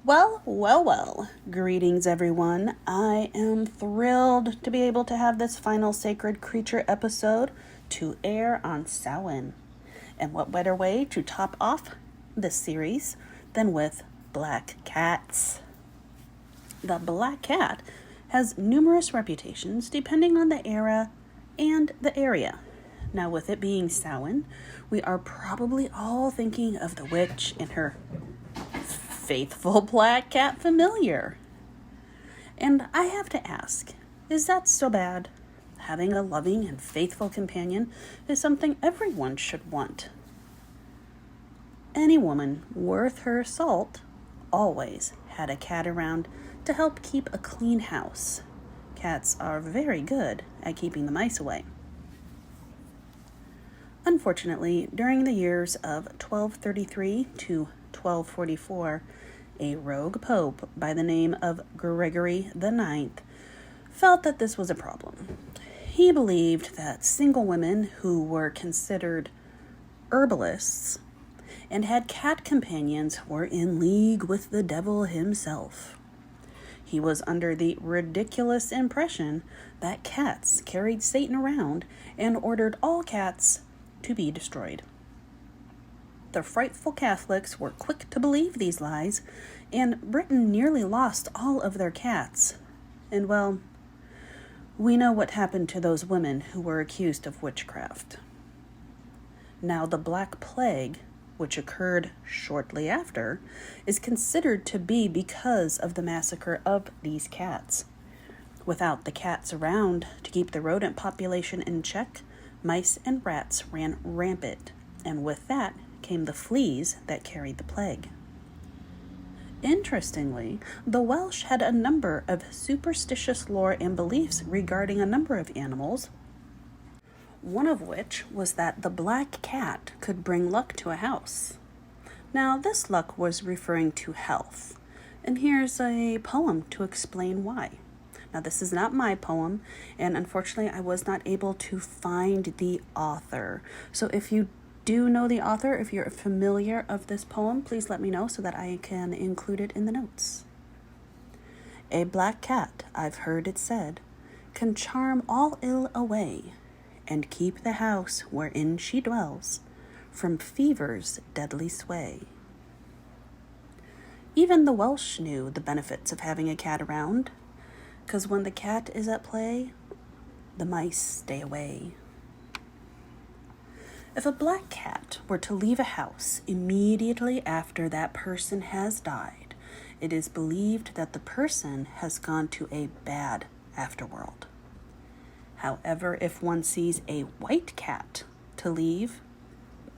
Well. Greetings, everyone. I am thrilled to be able to have this final Sacred Creature episode to air on Samhain. And what better way to top off this series than with black cats? The black cat has numerous reputations depending on the era and the area. Now, with it being Samhain, we are probably all thinking of the witch and her faithful black cat familiar. And I have to ask, is that so bad? Having a loving and faithful companion is something everyone should want. Any woman worth her salt always had a cat around to help keep a clean house. Cats are very good at keeping the mice away. Unfortunately, during the years of 1233 to 1244, a rogue pope by the name of Gregory IX felt that this was a problem. He believed that single women who were considered herbalists and had cat companions were in league with the devil himself. He was under the ridiculous impression that cats carried Satan around and ordered all cats to be destroyed. The frightful Catholics were quick to believe these lies, and Britain nearly lost all of their cats. And well, we know what happened to those women who were accused of witchcraft. Now, the Black Plague, which occurred shortly after, is considered to be because of the massacre of these cats. Without the cats around to keep the rodent population in check, mice and rats ran rampant, and with that came the fleas that carried the plague. Interestingly, the Welsh had a number of superstitious lore and beliefs regarding a number of animals, one of which was that the black cat could bring luck to a house. Now, this luck was referring to health, and here's a poem to explain why. Now, this is not my poem, and unfortunately, I was not able to find the author. So if you do know the author, if you're familiar of this poem, please let me know so that I can include it in the notes. A black cat, I've heard it said, can charm all ill away and keep the house wherein she dwells from fever's deadly sway. Even the Welsh knew the benefits of having a cat around, 'cause when the cat is at play, the mice stay away. If a black cat were to leave a house immediately after that person has died, it is believed that the person has gone to a bad afterworld. However, if one sees a white cat to leave,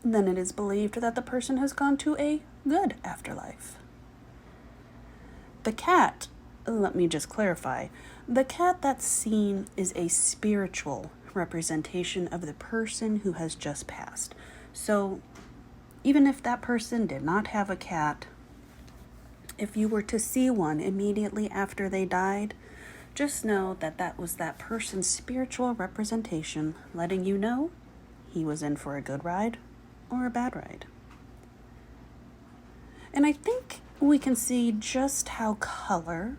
then it is believed that the person has gone to a good afterlife. The cat, let me just clarify, the cat that's seen is a spiritual representation of the person who has just passed. So even if that person did not have a cat, if you were to see one immediately after they died, just know that that was that person's spiritual representation letting you know he was in for a good ride or a bad ride. And I think we can see just how color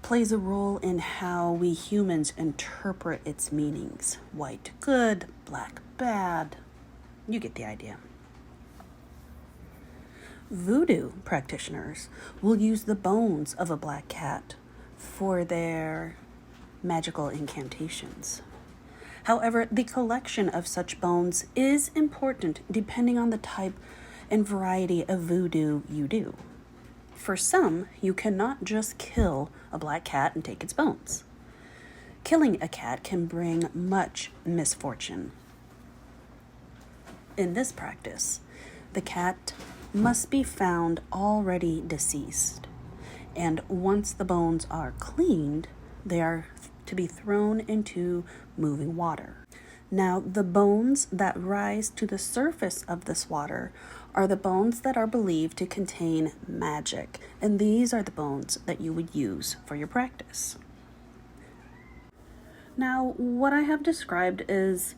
plays a role in how we humans interpret its meanings. White good, black bad. You get the idea. Voodoo practitioners will use the bones of a black cat for their magical incantations. However, the collection of such bones is important depending on the type and variety of voodoo you do. For some, you cannot just kill a black cat and take its bones. Killing a cat can bring much misfortune. In this practice, the cat must be found already deceased, and once the bones are cleaned, they are to be thrown into moving water. Now, the bones that rise to the surface of this water are the bones that are believed to contain magic, and these are the bones that you would use for your practice. Now, what I have described is,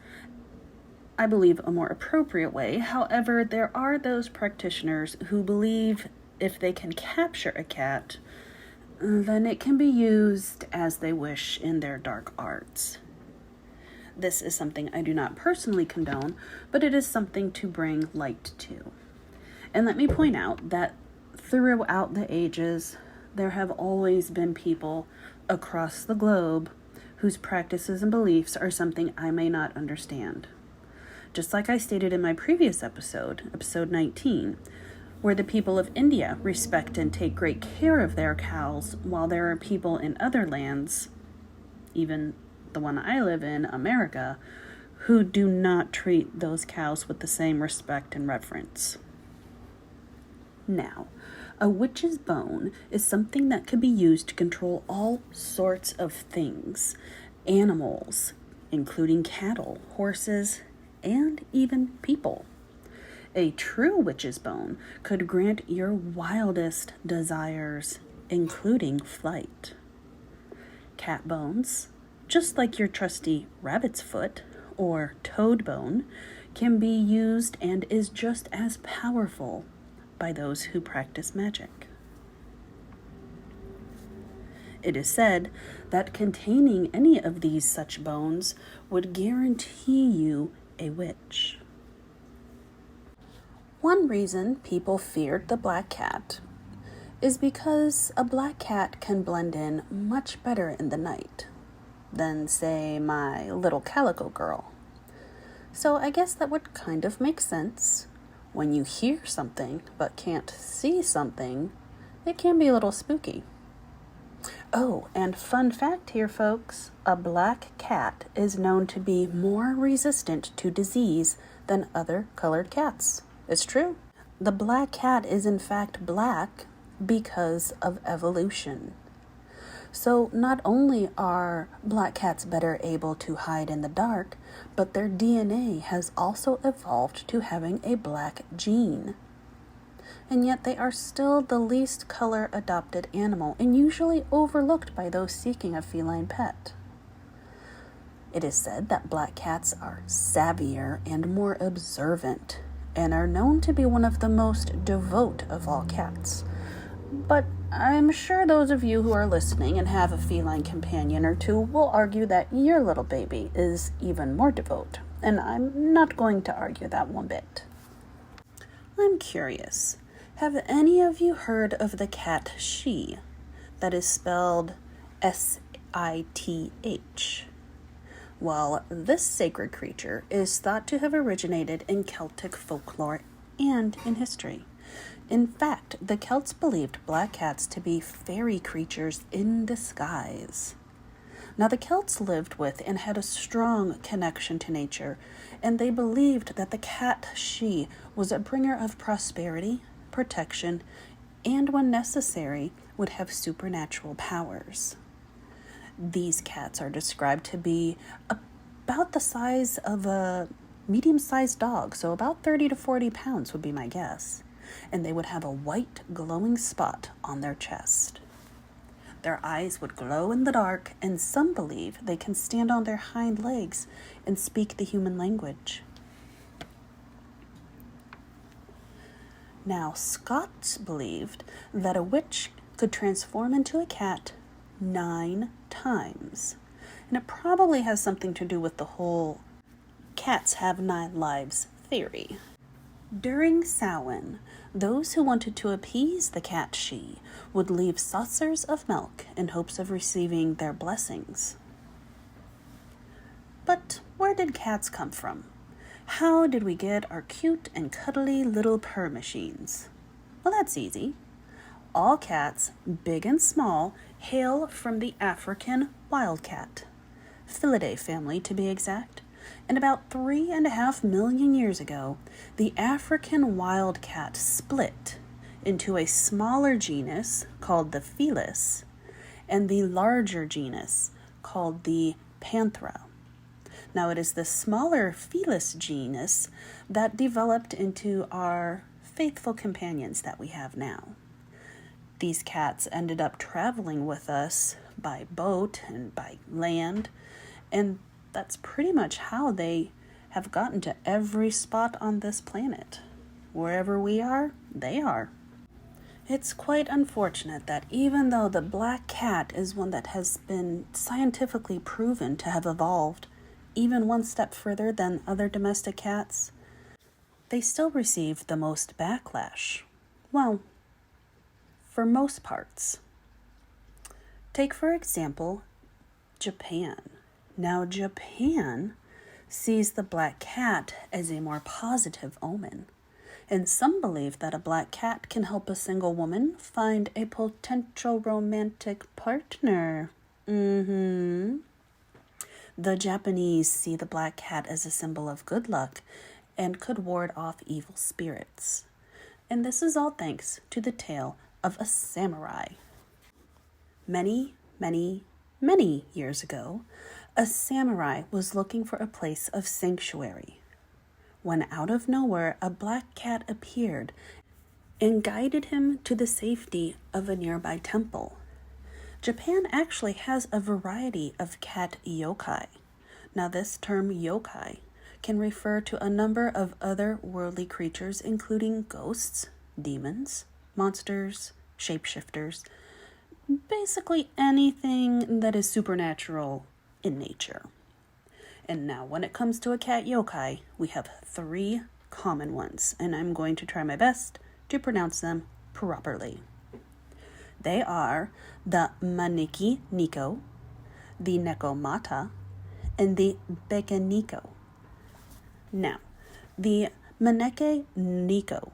I believe, a more appropriate way. However, there are those practitioners who believe if they can capture a cat, then it can be used as they wish in their dark arts. This is something I do not personally condone, but it is something to bring light to. And let me point out that throughout the ages, there have always been people across the globe whose practices and beliefs are something I may not understand. Just like I stated in my previous episode, episode 19, where the people of India respect and take great care of their cows, while there are people in other lands, even the one I live in, America, who do not treat those cows with the same respect and reverence. Now, a witch's bone is something that could be used to control all sorts of things, animals, including cattle, horses, and even people. A true witch's bone could grant your wildest desires, including flight. Cat bones, just like your trusty rabbit's foot or toad bone, can be used and is just as powerful by those who practice magic. It is said that containing any of these such bones would guarantee you a witch. One reason people feared the black cat is because a black cat can blend in much better in the night than, say, my little calico girl. So I guess that would kind of make sense. When you hear something but can't see something, it can be a little spooky. Oh, and fun fact here, folks, a black cat is known to be more resistant to disease than other colored cats. It's true. The black cat is in fact black because of evolution. So not only are black cats better able to hide in the dark, but their DNA has also evolved to having a black gene. And yet they are still the least color adopted animal and usually overlooked by those seeking a feline pet. It is said that black cats are savvier and more observant and are known to be one of the most devout of all cats. But I'm sure those of you who are listening and have a feline companion or two will argue that your little baby is even more devout, and I'm not going to argue that one bit. I'm curious, have any of you heard of the cat she? That is spelled S-I-T-H. Well, this sacred creature is thought to have originated in Celtic folklore and in history. In fact, the Celts believed black cats to be fairy creatures in disguise. Now, the Celts lived with and had a strong connection to nature, and they believed that the cat she was a bringer of prosperity, protection, and when necessary, would have supernatural powers. These cats are described to be about the size of a medium-sized dog, so about 30 to 40 pounds would be my guess. And they would have a white glowing spot on their chest. Their eyes would glow in the dark, and some believe they can stand on their hind legs and speak the human language. Now, Scots believed that a witch could transform into a cat 9 times. And it probably has something to do with the whole cats have 9 lives theory. During Samhain, those who wanted to appease the cat she would leave saucers of milk in hopes of receiving their blessings. But where did cats come from? How did we get our cute and cuddly little purr machines? Well, that's easy. All cats, big and small, hail from the African wildcat, Felidae family to be exact. And about 3.5 million years ago, the African wildcat split into a smaller genus called the Felis and the larger genus called the Panthera. Now, it is the smaller Felis genus that developed into our faithful companions that we have now. These cats ended up traveling with us by boat and by land, and that's pretty much how they have gotten to every spot on this planet. Wherever we are, they are. It's quite unfortunate that even though the black cat is one that has been scientifically proven to have evolved even one step further than other domestic cats, they still receive the most backlash. Well, for most parts. Take, for example, Japan. Now, Japan sees the black cat as a more positive omen, and some believe that a black cat can help a single woman find a potential romantic partner. The Japanese see the black cat as a symbol of good luck and could ward off evil spirits. And this is all thanks to the tale of a samurai. Many, many, many years ago, a samurai was looking for a place of sanctuary when out of nowhere a black cat appeared and guided him to the safety of a nearby temple. Japan actually has a variety of cat yokai. Now, this term yokai can refer to a number of other worldly creatures, including ghosts, demons, monsters, shapeshifters, basically anything that is supernatural in nature. And now, when it comes to a cat yokai, we have 3 common ones, and I'm going to try my best to pronounce them properly. They are the Maneki Niko, the Nekomata, and the Bekeniko. Now, the Maneki Niko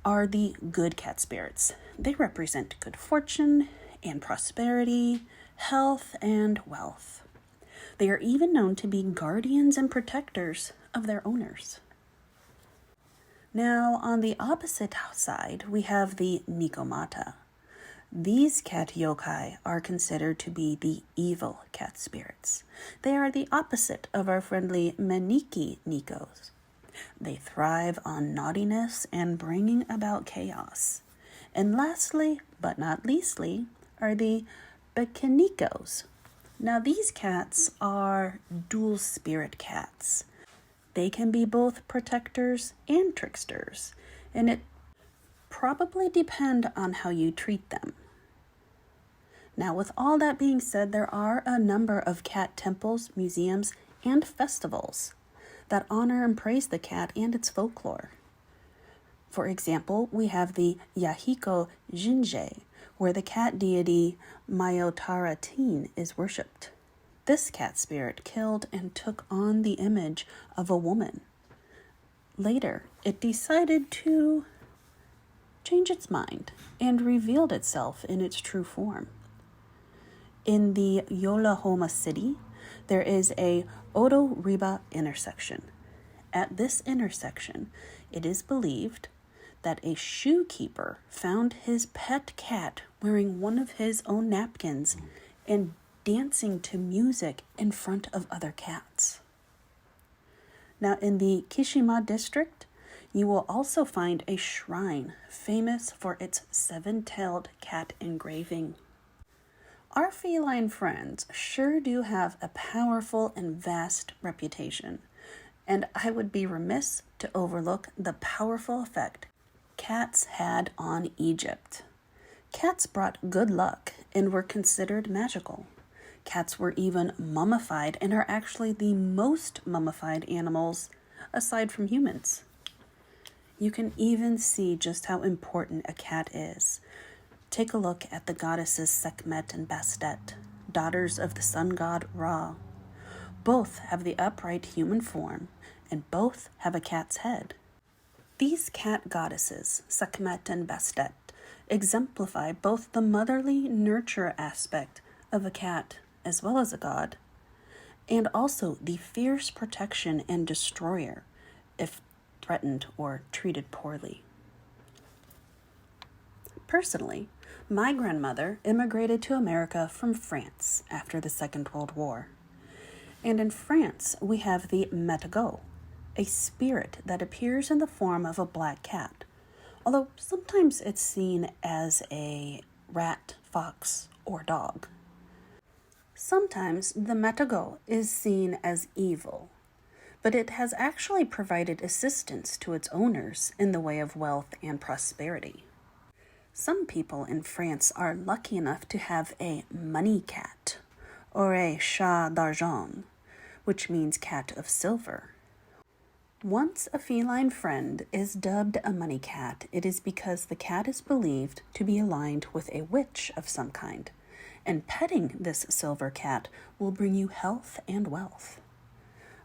are the good cat spirits. They represent good fortune and prosperity, health, and wealth. They are even known to be guardians and protectors of their owners. Now, on the opposite side, we have the Nikomata. These cat yokai are considered to be the evil cat spirits. They are the opposite of our friendly Maneki Nikos. They thrive on naughtiness and bringing about chaos. And lastly, but not leastly, are the Bekenikos. Now, these cats are dual spirit cats. They can be both protectors and tricksters, and it probably depends on how you treat them. Now, with all that being said, there are a number of cat temples, museums, and festivals that honor and praise the cat and its folklore. For example, we have the Yahiko Jinji, where the cat deity Myotara-Teen is worshipped. This cat spirit killed and took on the image of a woman. Later, it decided to change its mind and revealed itself in its true form. In the Yokohama city, there is a Odo-Riba intersection. At this intersection, it is believed that a shoe keeper found his pet cat wearing one of his own napkins and dancing to music in front of other cats. Now, in the Kishima district, you will also find a shrine famous for its 7-tailed cat engraving. Our feline friends sure do have a powerful and vast reputation, and I would be remiss to overlook the powerful effect cats had on Egypt. Cats brought good luck and were considered magical. Cats were even mummified and are actually the most mummified animals aside from humans. You can even see just how important a cat is. Take a look at the goddesses Sekhmet and Bastet, daughters of the sun god Ra. Both have the upright human form, and both have a cat's head. These cat goddesses, Sekhmet and Bastet, exemplify both the motherly nurture aspect of a cat as well as a god, and also the fierce protection and destroyer if threatened or treated poorly. Personally, my grandmother immigrated to America from France after the Second World War. And in France, we have the Matagot, a spirit that appears in the form of a black cat, although sometimes it's seen as a rat, fox, or dog. Sometimes the Matagot is seen as evil, but it has actually provided assistance to its owners in the way of wealth and prosperity. Some people in France are lucky enough to have a money cat, or a chat d'argent, which means cat of silver. Once a feline friend is dubbed a money cat, it is because the cat is believed to be aligned with a witch of some kind, and petting this silver cat will bring you health and wealth.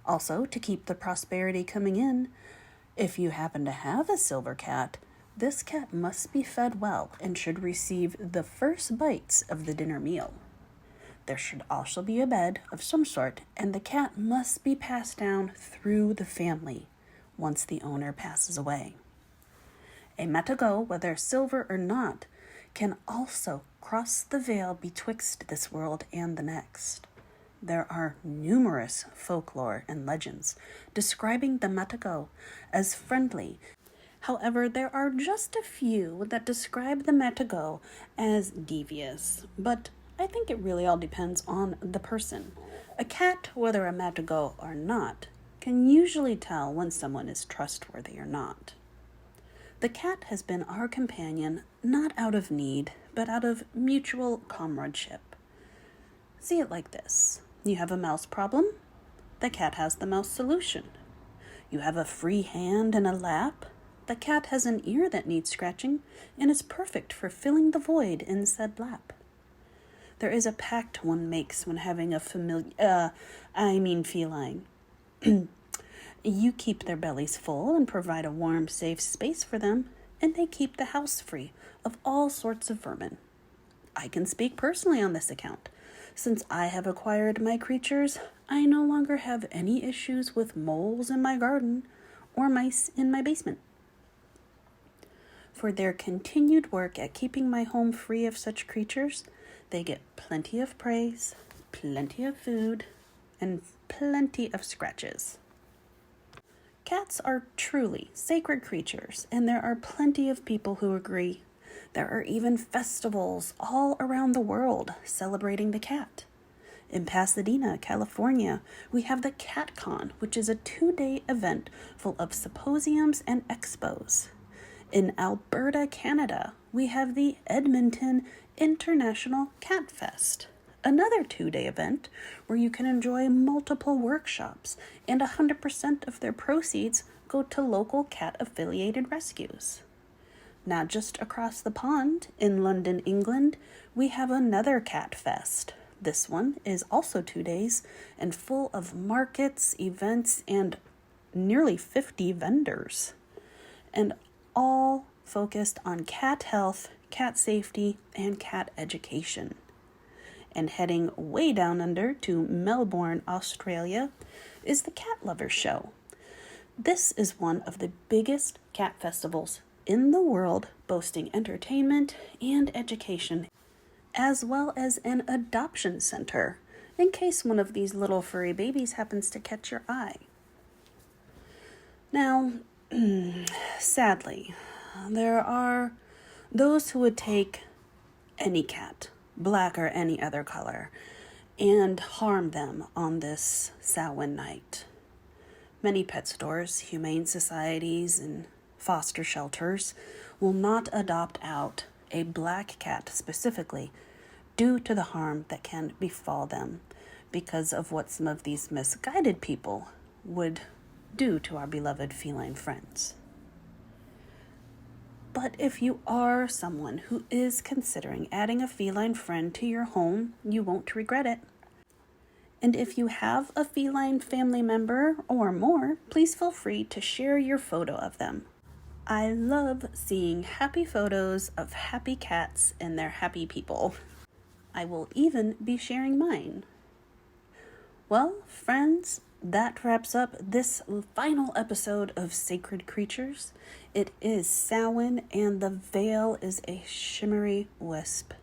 Also, to keep the prosperity coming in, if you happen to have a silver cat, this cat must be fed well and should receive the first bites of the dinner meal. There should also be a bed of some sort, and the cat must be passed down through the family once the owner passes away. A Matagot, whether silver or not, can also cross the veil betwixt this world and the next. There are numerous folklore and legends describing the Matagot as friendly. However, there are just a few that describe the Matagot as devious, but I think it really all depends on the person. A cat, whether a Matagot or not, can usually tell when someone is trustworthy or not. The cat has been our companion not out of need, but out of mutual comradeship. See it like this. You have a mouse problem? The cat has the mouse solution. You have a free hand and a lap? The cat has an ear that needs scratching and is perfect for filling the void in said lap. There is a pact one makes when having a feline. You keep their bellies full and provide a warm, safe space for them, and they keep the house free of all sorts of vermin. I can speak personally on this account. Since I have acquired my creatures, I no longer have any issues with moles in my garden or mice in my basement. For their continued work at keeping my home free of such creatures, they get plenty of praise, plenty of food, and plenty of scratches. Cats are truly sacred creatures, and there are plenty of people who agree. There are even festivals all around the world celebrating the cat. In Pasadena, California, we have the CatCon, which is a 2-day event full of symposiums and expos. In Alberta, Canada, we have the Edmonton International Cat Fest, another 2-day event where you can enjoy multiple workshops, and 100% of their proceeds go to local cat-affiliated rescues. Now, just across the pond, in London, England, we have another Cat Fest. This one is also 2 days and full of markets, events, and nearly 50 vendors, and all focused on cat health, cat safety, and cat education. And heading way down under to Melbourne, Australia, is the Cat Lovers Show. This is one of the biggest cat festivals in the world, boasting entertainment and education, as well as an adoption center, in case one of these little furry babies happens to catch your eye. Now, sadly, there are those who would take any cat, black or any other color, and harm them on this Samhain night. Many pet stores, humane societies, and foster shelters will not adopt out a black cat specifically due to the harm that can befall them because of what some of these misguided people would do to our beloved feline friends. But if you are someone who is considering adding a feline friend to your home, you won't regret it. And if you have a feline family member or more, please feel free to share your photo of them. I love seeing happy photos of happy cats and their happy people. I will even be sharing mine. Well, friends, that wraps up this final episode of Sacred Creatures. It is Samhain, and the veil is a shimmery wisp.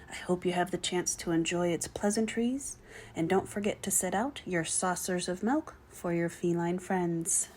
I hope you have the chance to enjoy its pleasantries, and don't forget to set out your saucers of milk for your feline friends.